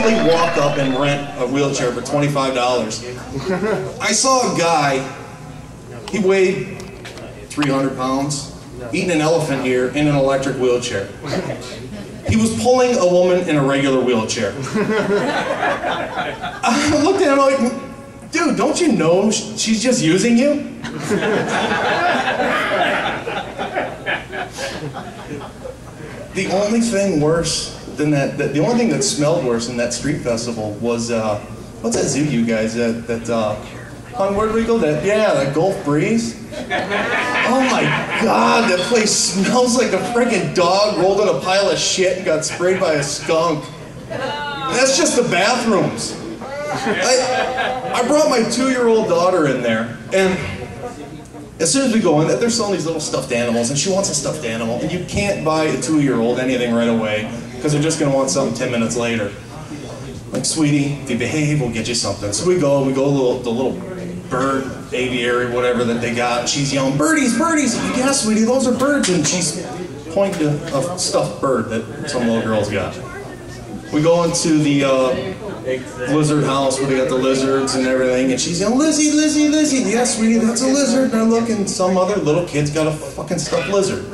gladly walk up and rent a wheelchair for $25. I saw a guy, he weighed 300 pounds, eating an elephant ear in an electric wheelchair. He was pulling a woman in a regular wheelchair. I looked at him like, dude, don't you know she's just using you? The only thing worse than that, the only thing that smelled worse than that street festival was, what's that zoo you guys, where did we go? That Gulf Breeze? Oh my God, that place smells like a freaking dog rolled in a pile of shit and got sprayed by a skunk. That's just the bathrooms. I brought my 2-year-old daughter in there, and as soon as we go in, they're selling these little stuffed animals, and she wants a stuffed animal, and you can't buy a 2-year-old anything right away, because they're just going to want something 10 minutes later. Like, sweetie, if you behave, we'll get you something. So we go the little bird aviary, whatever that they got, and she's yelling, birdies, birdies! I'm like, yeah, sweetie, those are birds, and she's pointing to a stuffed bird that some little girl's got. We go into the lizard house where they got the lizards and everything, and she's yelling, Lizzie, Lizzie, Lizzie. Yeah, sweetie, that's a lizard. And I look, and some other little kid's got a fucking stuffed lizard.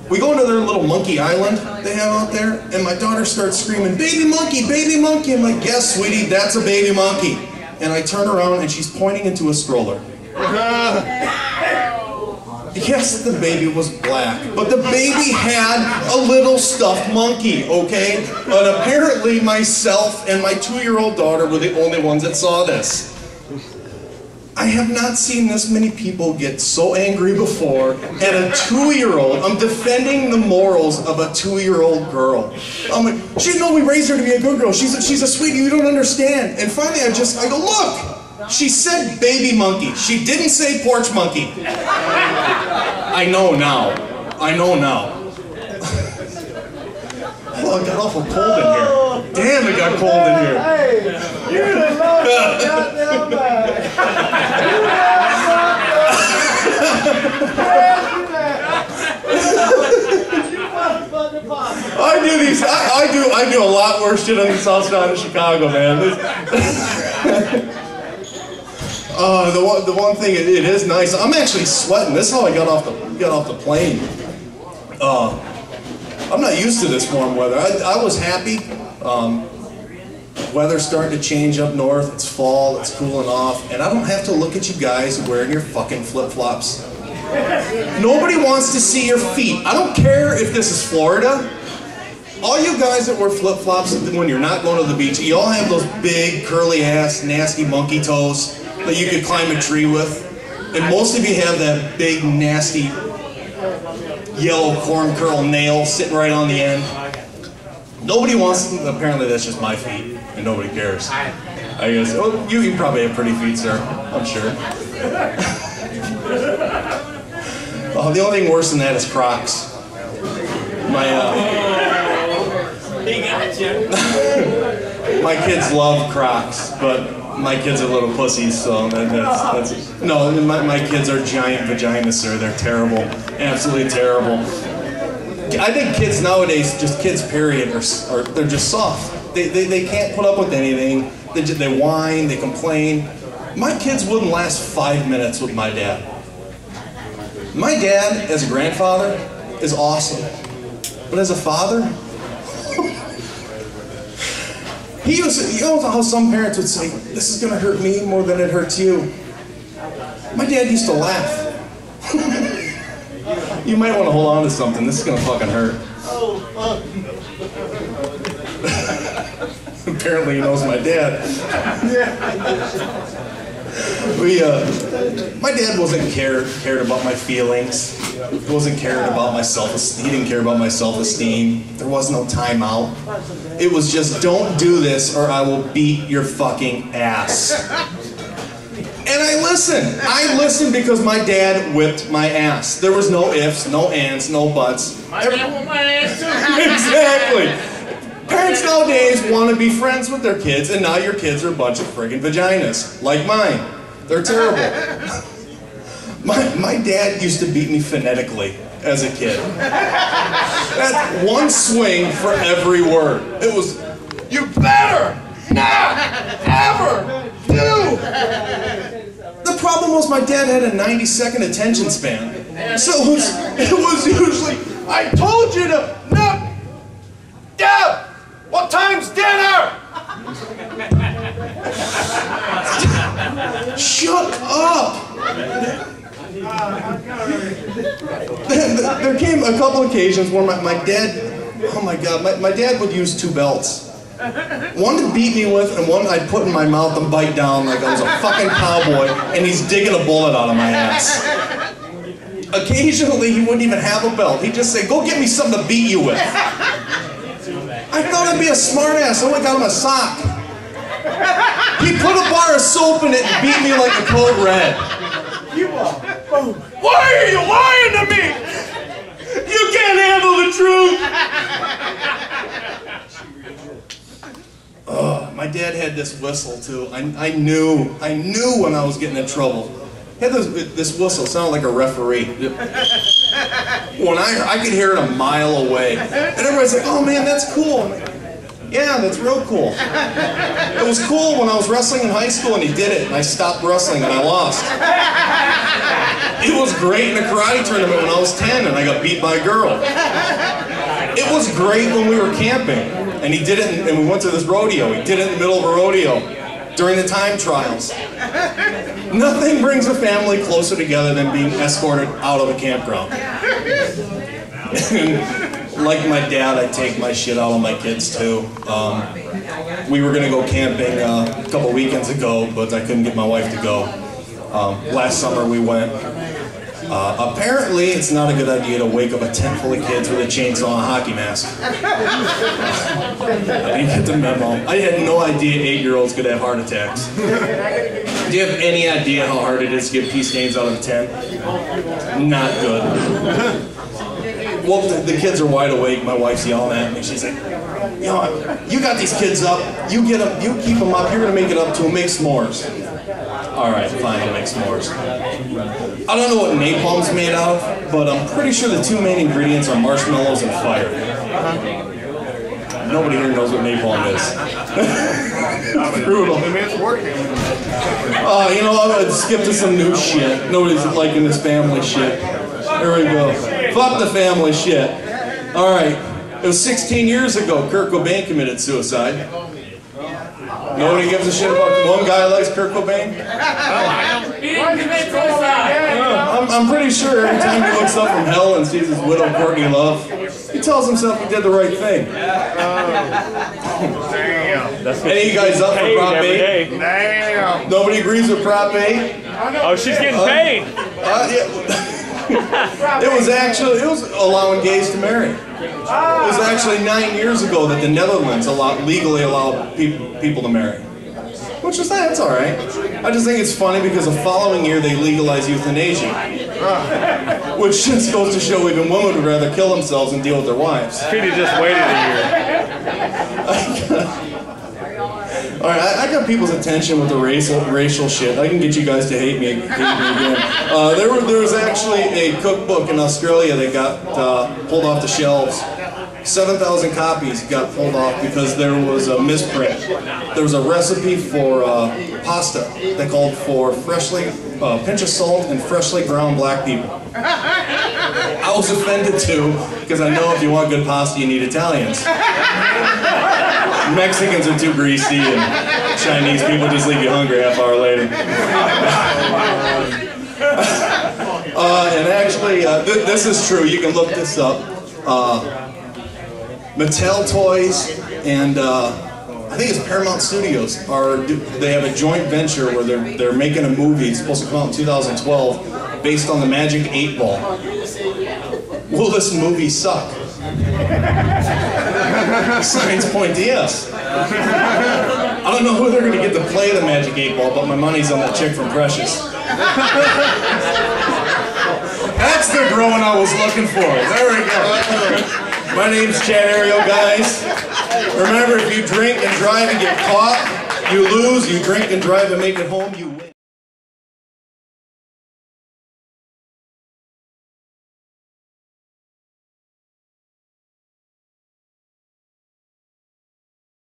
We go into their little monkey island they have out there, and my daughter starts screaming, baby monkey, baby monkey. I'm like, yes, sweetie, that's a baby monkey. And I turn around, and she's pointing into a stroller. Yes, the baby was black, but the baby had a little stuffed monkey, okay? But apparently myself and my 2-year-old daughter were the only ones that saw this. I have not seen this many people get so angry before at a 2-year-old. I'm defending the morals of a 2-year-old girl. I'm like, we raised her to be a good girl. She's a sweetie, you don't understand. And finally I go, look! She said baby monkey. She didn't say porch monkey. I know now. I know now. Oh, it got awful cold in here. Damn, it got cold in here. Hey, you done lost your goddamn bag. I do a lot worse shit on the south side of Chicago, man. The one thing, it is nice. I'm actually sweating. This is how I got off the plane. I'm not used to this warm weather. I was happy. Weather's starting to change up north. It's fall. It's cooling off, and I don't have to look at you guys wearing your fucking flip-flops. Nobody wants to see your feet. I don't care if this is Florida. All you guys that wear flip-flops when you're not going to the beach, you all have those big, curly-ass, nasty monkey toes that you could climb a tree with. And most of you have that big, nasty, yellow corn curl nail sitting right on the end. Nobody wants to, apparently that's just my feet, and nobody cares. I guess, well, you probably have pretty feet, sir, I'm sure. The only thing worse than that is Crocs. My kids love Crocs, but my kids are little pussies, so no, my kids are giant vaginas, sir. They're terrible, absolutely terrible. I think kids nowadays, just kids period, they're just soft. They can't put up with anything. They whine, they complain. My kids wouldn't last 5 minutes with my dad. My dad, as a grandfather, is awesome, but as a father, you know how some parents would say, this is going to hurt me more than it hurts you. My dad used to laugh. You might want to hold on to something. This is going to fucking hurt. Apparently he knows my dad. My dad wasn't cared about my feelings. He wasn't cared about my self-esteem. He didn't care about my self-esteem. There was no timeout. It was just, don't do this or I will beat your fucking ass. And I listened. I listened because my dad whipped my ass. There was no ifs, no ands, no buts. My dad whipped my ass too. Exactly. Parents nowadays want to be friends with their kids, and now your kids are a bunch of friggin' vaginas, like mine. They're terrible. My dad used to beat me phonetically as a kid. That's one swing for every word. It was you better not ever do. The problem was my dad had a 90-second attention span. So it was usually, I told you to, no, Dad, what time's dinner? Shut up. There came a couple occasions where my dad, oh my God, my dad would use two belts. One to beat me with, and one I'd put in my mouth and bite down like I was a fucking cowboy, and he's digging a bullet out of my ass. Occasionally, he wouldn't even have a belt. He'd just say, go get me something to beat you with. I thought I'd be a smart ass. I went got him a sock. He put a bar of soap in it and beat me like a cold red. Why are you lying to me? You can't handle the truth. My dad had this whistle too. I knew when I was getting in trouble. He had this whistle, sounded like a referee. When I could hear it a mile away. And everybody's like, oh man, that's cool. I'm like, yeah, that's real cool. It was cool when I was wrestling in high school and he did it, and I stopped wrestling and I lost. It was great in a karate tournament when I was 10 and I got beat by a girl. It was great when we were camping. And he did it, and we went to this rodeo. He did it in the middle of a rodeo during the time trials. Nothing brings a family closer together than being escorted out of a campground. And like my dad, I take my shit out on my kids too. We were gonna go camping a couple weekends ago, but I couldn't get my wife to go. Last summer we went. Apparently, it's not a good idea to wake up a tent full of kids with a chainsaw and a hockey mask. I didn't get the memo. I had no idea 8-year-olds could have heart attacks. Do you have any idea how hard it is to get pee stains out of a tent? Not good. Well, the kids are wide awake. My wife's yelling at me. She's like, you got these kids up. You get them. You keep them up. You're gonna make it up to them. Make s'mores. All right, fine, I'll make s'mores. I don't know what napalm's made out of, but I'm pretty sure the two main ingredients are marshmallows and fire. Nobody here knows what napalm is. Brutal. I mean, it's working. You know, I'm gonna skip to some new shit. Nobody's liking this family shit. Here we go. Fuck the family shit. All right. It was 16 years ago, Kurt Cobain committed suicide. Nobody gives a shit about one guy likes Kurt Cobain? He didn't commit suicide! I'm pretty sure every time he looks up from hell and sees his widow Courtney Love, he tells himself he did the right thing. Any of you guys up for Prop 8? Damn. Nobody agrees with Prop 8? Oh, she's getting paid! It was allowing gays to marry. It was actually 9 years ago that the Netherlands legally allowed people to marry. Which is that's all right. I just think it's funny because the following year they legalized euthanasia. Which just goes to show even women would rather kill themselves than deal with their wives. Peter just waited a year. All right, I got people's attention with the racial shit. I can get you guys to hate me again. There was actually a cookbook in Australia that got pulled off the shelves. 7,000 copies got pulled off because there was a misprint. There was a recipe for pasta that called for pinch of salt and freshly ground black people. I was offended too, because I know if you want good pasta, you need Italians. Mexicans are too greasy, and Chinese people just leave you hungry half hour later. And actually, this is true. You can look this up. Mattel Toys and I think it's Paramount Studios they have a joint venture where they're making a movie. It's supposed to come out in 2012 based on the Magic 8 Ball. Will this movie suck? Signs point to yes. I don't know who they're going to get to play the Magic 8 Ball, but my money's on that chick from Precious. That's the growing I was looking for. There we go. My name's Errio, guys. Remember, if you drink and drive and get caught, you lose. You drink and drive and make it home, you win.